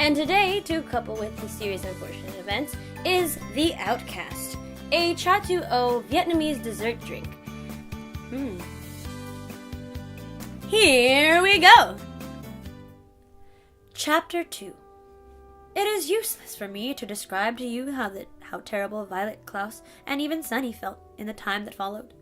And today, to couple with the series of unfortunate events, is the Outcast, a Cha2o Vietnamese dessert drink. Here we go! Chapter 2. It is useless for me to describe to you how terrible Violet, Klaus, and even Sunny felt in the time that followed.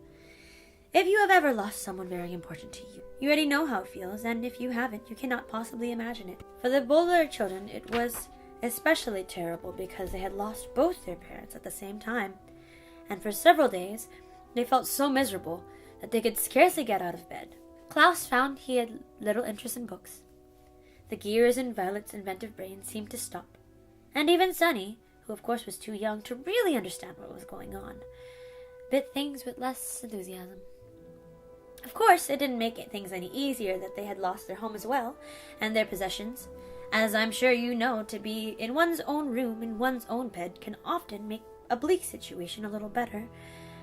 If you have ever lost someone very important to you, you already know how it feels, and if you haven't, you cannot possibly imagine it. For the Baudelaire children, it was especially terrible because they had lost both their parents at the same time, and for several days, they felt so miserable that they could scarcely get out of bed. Klaus found he had little interest in books. The gears in Violet's inventive brain seemed to stop, and even Sunny, who of course was too young to really understand what was going on, bit things with less enthusiasm. Of course, it didn't make things any easier that they had lost their home as well, and their possessions. As I'm sure you know, to be in one's own room, in one's own bed, can often make a bleak situation a little better,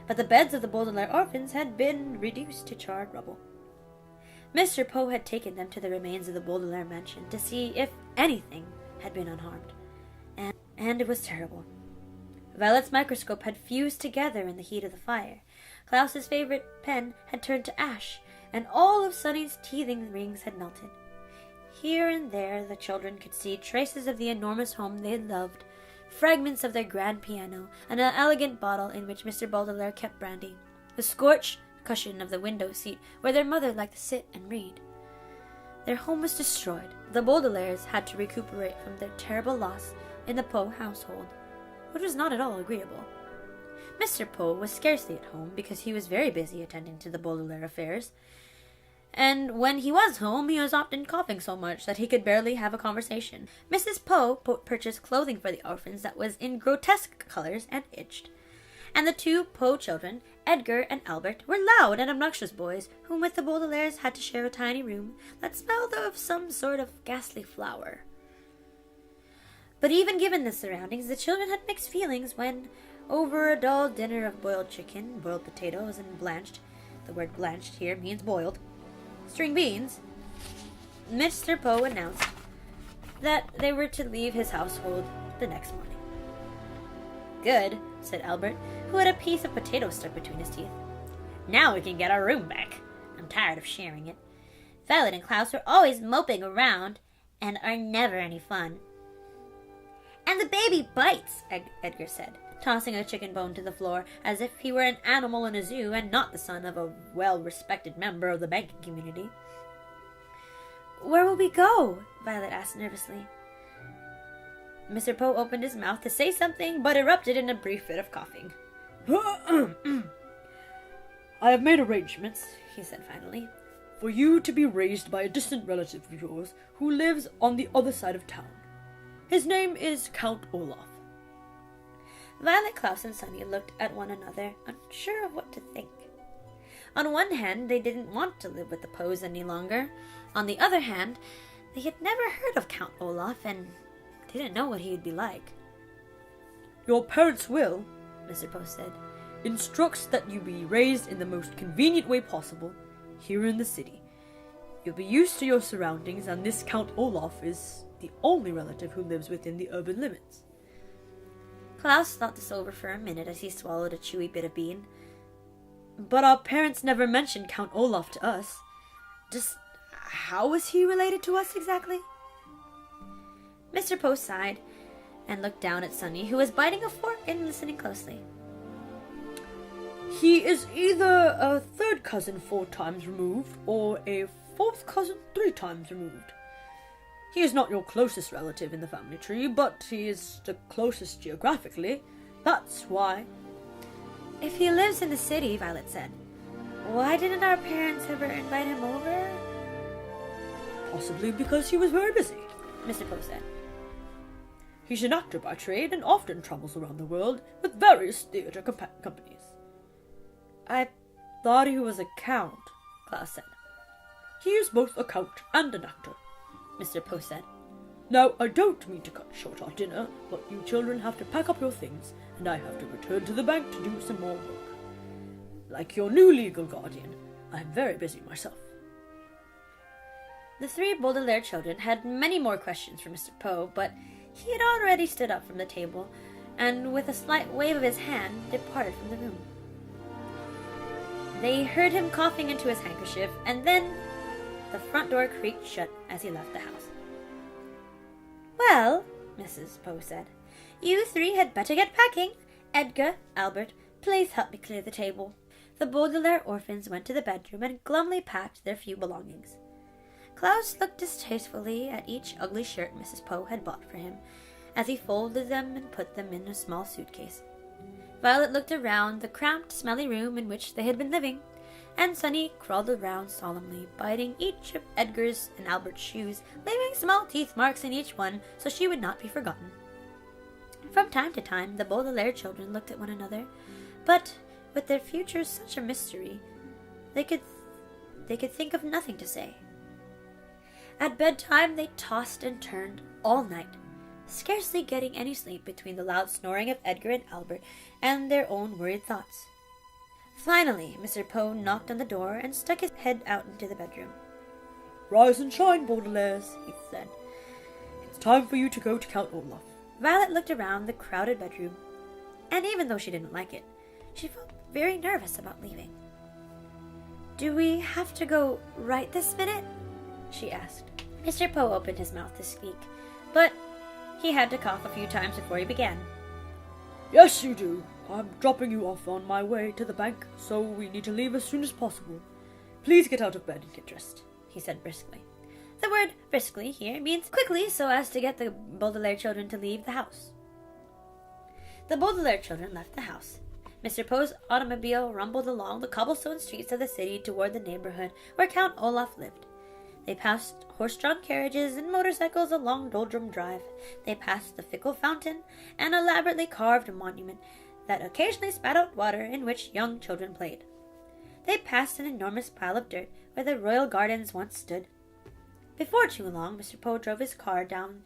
but the beds of the Baudelaire orphans had been reduced to charred rubble. Mr. Poe had taken them to the remains of the Baudelaire mansion to see if anything had been unharmed, and it was terrible. Violet's microscope had fused together in the heat of the fire. Klaus's favorite pen had turned to ash, and all of Sunny's teething rings had melted. Here and there the children could see traces of the enormous home they had loved, fragments of their grand piano, and an elegant bottle in which Mr. Baudelaire kept brandy, the scorched cushion of the window seat where their mother liked to sit and read. Their home was destroyed. The Baudelaires had to recuperate from their terrible loss in the Poe household, which was not at all agreeable. Mr. Poe was scarcely at home because he was very busy attending to the Baudelaire affairs, and when he was home he was often coughing so much that he could barely have a conversation. Mrs. Poe purchased clothing for the orphans that was in grotesque colors and itched, and the two Poe children, Edgar and Albert, were loud and obnoxious boys whom with the Baudelaires had to share a tiny room that smelled of some sort of ghastly flower. But even given the surroundings, the children had mixed feelings when, over a dull dinner of boiled chicken, boiled potatoes, and blanched, the word blanched here means boiled, string beans, Mr. Poe announced that they were to leave his household the next morning. "Good," said Albert, who had a piece of potato stuck between his teeth. "Now we can get our room back. I'm tired of sharing it. Violet and Klaus are always moping around and are never any fun." "And the baby bites," Edgar said, tossing a chicken bone to the floor as if he were an animal in a zoo and not the son of a well-respected member of the banking community. "Where will we go?" Violet asked nervously. Mr. Poe opened his mouth to say something, but erupted in a brief fit of coughing. "I have made arrangements," he said finally, "for you to be raised by a distant relative of yours who lives on the other side of town. His name is Count Olaf." Violet, Klaus, and Sunny looked at one another, unsure of what to think. On one hand, they didn't want to live with the Poes any longer. On the other hand, they had never heard of Count Olaf and didn't know what he would be like. "Your parents' will," Mr. Poe said, "instructs that you be raised in the most convenient way possible here in the city. You'll be used to your surroundings, and this Count Olaf is the only relative who lives within the urban limits." Klaus thought this over for a minute as he swallowed a chewy bit of bean. "But our parents never mentioned Count Olaf to us. Just how is he related to us exactly?" Mr. Poe sighed and looked down at Sunny, who was biting a fork and listening closely. "He is either a third cousin 4 times removed, or a 4th cousin 3 times removed. He is not your closest relative in the family tree, but he is the closest geographically. That's why." "If he lives in the city," Violet said, "why didn't our parents ever invite him over?" "Possibly because he was very busy," Mr. Poe said. "He's an actor by trade and often travels around the world with various theatre companies." "I thought he was a count," Klaus said. "He is both a count and an actor," Mr. Poe said. "Now, I don't mean to cut short our dinner, but you children have to pack up your things, and I have to return to the bank to do some more work. Like your new legal guardian, I am very busy myself." The three Baudelaire children had many more questions for Mr. Poe, but he had already stood up from the table, and with a slight wave of his hand, departed from the room. They heard him coughing into his handkerchief, and then the front door creaked shut as he left the house. "Well," Mrs. Poe said, "you three had better get packing. Edgar, Albert, please help me clear the table." The Baudelaire orphans went to the bedroom and glumly packed their few belongings. Klaus looked distastefully at each ugly shirt Mrs. Poe had bought for him, as he folded them and put them in a small suitcase. Violet looked around the cramped, smelly room in which they had been living, and Sunny crawled around solemnly, biting each of Edgar's and Albert's shoes, leaving small teeth marks in each one so she would not be forgotten. From time to time, the Baudelaire children looked at one another, but with their futures such a mystery, they could think of nothing to say. At bedtime, they tossed and turned all night, scarcely getting any sleep between the loud snoring of Edgar and Albert and their own worried thoughts. Finally, Mr. Poe knocked on the door and stuck his head out into the bedroom. "Rise and shine, Baudelaires," he said. "It's time for you to go to Count Olaf." Violet looked around the crowded bedroom, and even though she didn't like it, she felt very nervous about leaving. "Do we have to go right this minute?" she asked. Mr. Poe opened his mouth to speak, but he had to cough a few times before he began. "Yes, you do. I'm dropping you off on my way to the bank, so we need to leave as soon as possible. Please get out of bed and get dressed," he said briskly. The word briskly here means quickly, so as to get the Baudelaire children to leave the house. The Baudelaire children left the house. Mr. Poe's automobile rumbled along the cobblestone streets of the city toward the neighborhood where Count Olaf lived. They passed horse-drawn carriages and motorcycles along Doldrum Drive. They passed the fickle fountain, an elaborately carved monument that occasionally spat out water in which young children played. They passed an enormous pile of dirt where the royal gardens once stood. Before too long, Mr. Poe drove his car down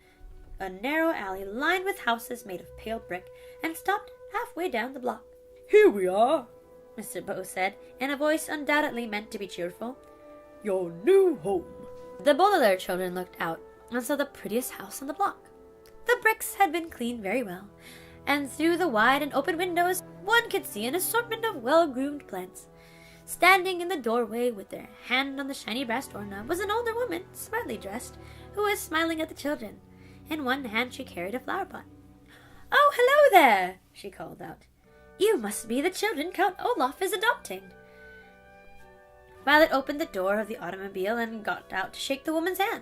a narrow alley lined with houses made of pale brick and stopped halfway down the block. "Here we are," Mr. Poe said, in a voice undoubtedly meant to be cheerful. "Your new home." The Baudelaire children looked out and saw the prettiest house on the block. The bricks had been cleaned very well, and through the wide and open windows one could see an assortment of well-groomed plants. Standing in the doorway with their hand on the shiny brass doorknob was an older woman, smartly dressed, who was smiling at the children. In one hand she carried a flower pot. "Oh, hello there!" she called out. "You must be the children Count Olaf is adopting." Violet opened the door of the automobile and got out to shake the woman's hand.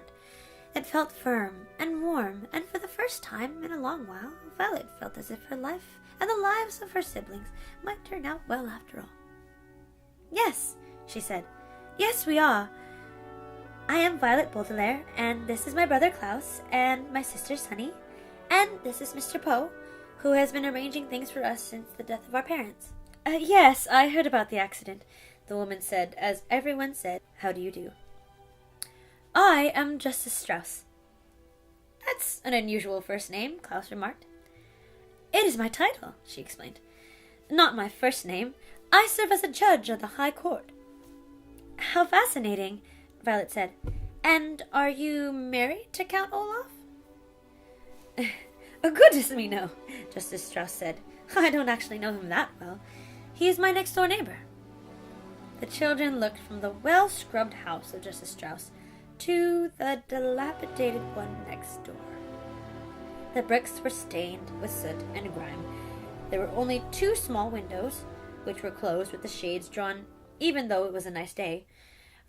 It felt firm and warm, and for the first time in a long while, Violet felt as if her life and the lives of her siblings might turn out well after all. "Yes," she said. "Yes, we are. I am Violet Baudelaire, and this is my brother Klaus, and my sister Sunny, and this is Mr. Poe, who has been arranging things for us since the death of our parents." Yes, I heard about the accident," the woman said, as everyone said, "How do you do?" "I am Justice Strauss." "That's an unusual first name," Klaus remarked. "It is my title," she explained. "Not my first name. I serve as a judge on the High Court." "How fascinating," Violet said. "And are you married to Count Olaf?" "Oh, goodness me, no," Justice Strauss said. "I don't actually know him that well. He is my next-door neighbor." The children looked from the well-scrubbed house of Justice Strauss to the dilapidated one next door. The bricks were stained with soot and grime. There were only 2 small windows, which were closed with the shades drawn, even though it was a nice day.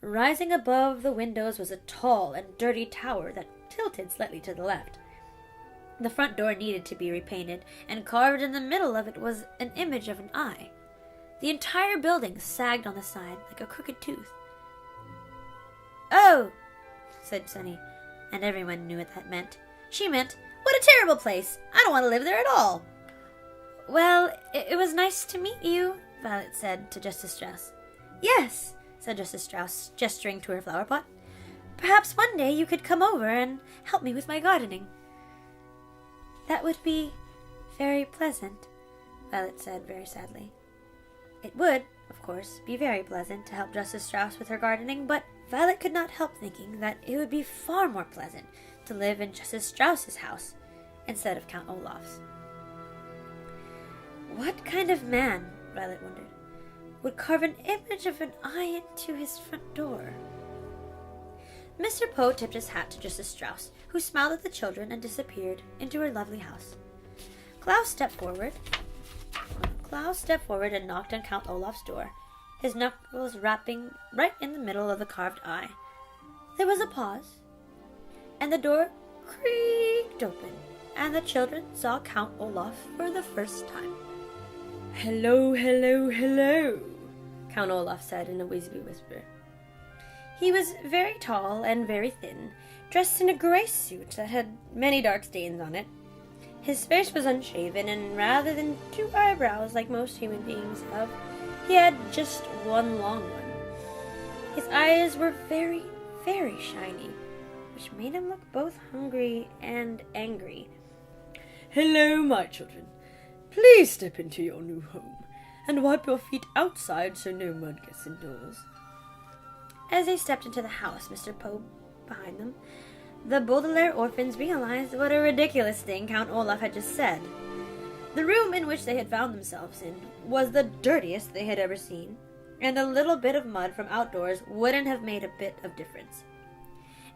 Rising above the windows was a tall and dirty tower that tilted slightly to the left. The front door needed to be repainted, and carved in the middle of it was an image of an eye. The entire building sagged on the side like a crooked tooth. "Oh," said Sunny, and everyone knew what that meant. She meant, "What a terrible place! I don't want to live there at all." "Well, it was nice to meet you," Violet said to Justice Strauss. "Yes," said Justice Strauss, gesturing to her flower pot. "Perhaps one day you could come over and help me with my gardening." "That would be very pleasant," Violet said very sadly. "It would," of course, be very pleasant to help Justice Strauss with her gardening, but Violet could not help thinking that it would be far more pleasant to live in Justice Strauss's house instead of Count Olaf's. What kind of man, Violet wondered, would carve an image of an eye into his front door? Mr. Poe tipped his hat to Justice Strauss, who smiled at the children and disappeared into her lovely house. Klaus stepped forward and knocked on Count Olaf's door, his knuckles rapping right in the middle of the carved eye. There was a pause, and the door creaked open, and the children saw Count Olaf for the first time. Hello, hello, hello, Count Olaf said in a wheezy whisper. He was very tall and very thin, dressed in a gray suit that had many dark stains on it. His face was unshaven, and rather than 2 eyebrows like most human beings have, he had just one long one. His eyes were very, very shiny, which made him look both hungry and angry. Hello, my children. Please step into your new home, and wipe your feet outside so no mud gets indoors. As they stepped into the house, Mr. Poe behind them, the Baudelaire orphans realized what a ridiculous thing Count Olaf had just said. The room in which they had found themselves in was the dirtiest they had ever seen, and a little bit of mud from outdoors wouldn't have made a bit of difference.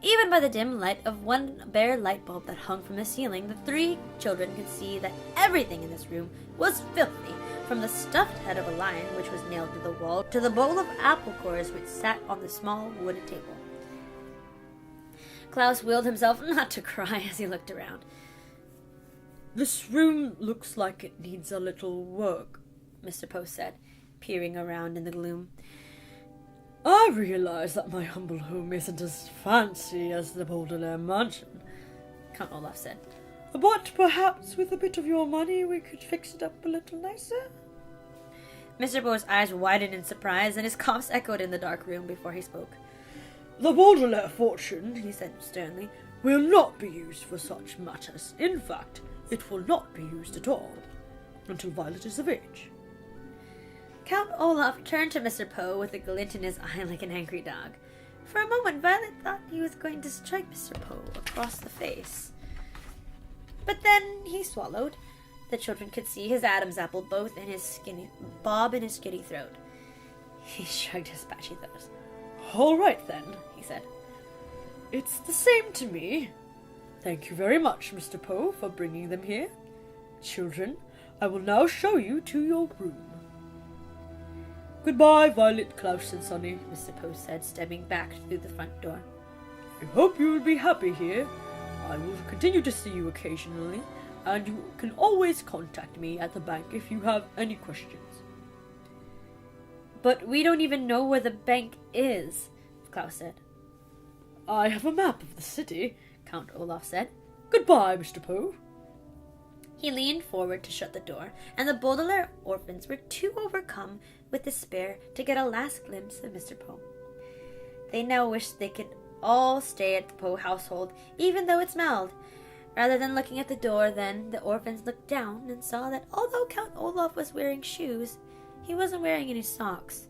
Even by the dim light of one bare light bulb that hung from the ceiling, the 3 children could see that everything in this room was filthy, from the stuffed head of a lion which was nailed to the wall to the bowl of apple cores which sat on the small wooden table. Klaus willed himself not to cry as he looked around. This room looks like it needs a little work, Mr. Poe said, peering around in the gloom. I realize that my humble home isn't as fancy as the Baudelaire mansion, Count Olaf said. But perhaps with a bit of your money we could fix it up a little nicer? Mr. Poe's eyes widened in surprise, and his coughs echoed in the dark room before he spoke. The Baudelaire fortune, he said sternly, will not be used for such matters. In fact, it will not be used at all, until Violet is of age. Count Olaf turned to Mr. Poe with a glint in his eye like an angry dog. For a moment, Violet thought he was going to strike Mr. Poe across the face. But then he swallowed. The children could see his Adam's apple bob in his skinny throat. He shrugged his patchy thumbs. All right, then, he said. It's the same to me. Thank you very much, Mr. Poe, for bringing them here. Children, I will now show you to your room. Goodbye, Violet, Klaus and Sunny, Mr. Poe said, stepping back through the front door. I hope you will be happy here. I will continue to see you occasionally, and you can always contact me at the bank if you have any questions. But we don't even know where the bank is, Klaus said. I have a map of the city, Count Olaf said. Goodbye, Mr. Poe. He leaned forward to shut the door, and the Baudelaire orphans were too overcome with despair to get a last glimpse of Mr. Poe. They now wished they could all stay at the Poe household, even though it smelled. Rather than looking at the door, then, the orphans looked down and saw that although Count Olaf was wearing shoes, he wasn't wearing any socks.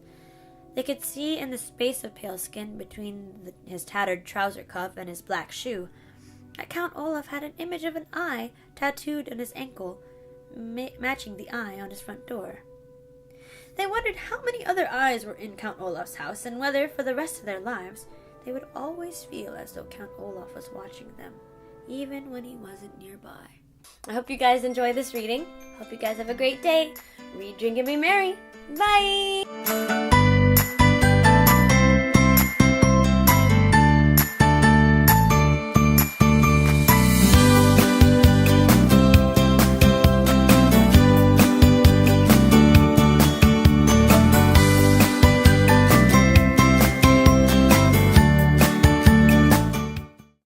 They could see in the space of pale skin between his tattered trouser cuff and his black shoe that Count Olaf had an image of an eye tattooed on his ankle, matching the eye on his front door. They wondered how many other eyes were in Count Olaf's house, and whether, for the rest of their lives, they would always feel as though Count Olaf was watching them, even when he wasn't nearby. I hope you guys enjoy this reading. Hope you guys have a great day. Read, drink, and be merry. Bye!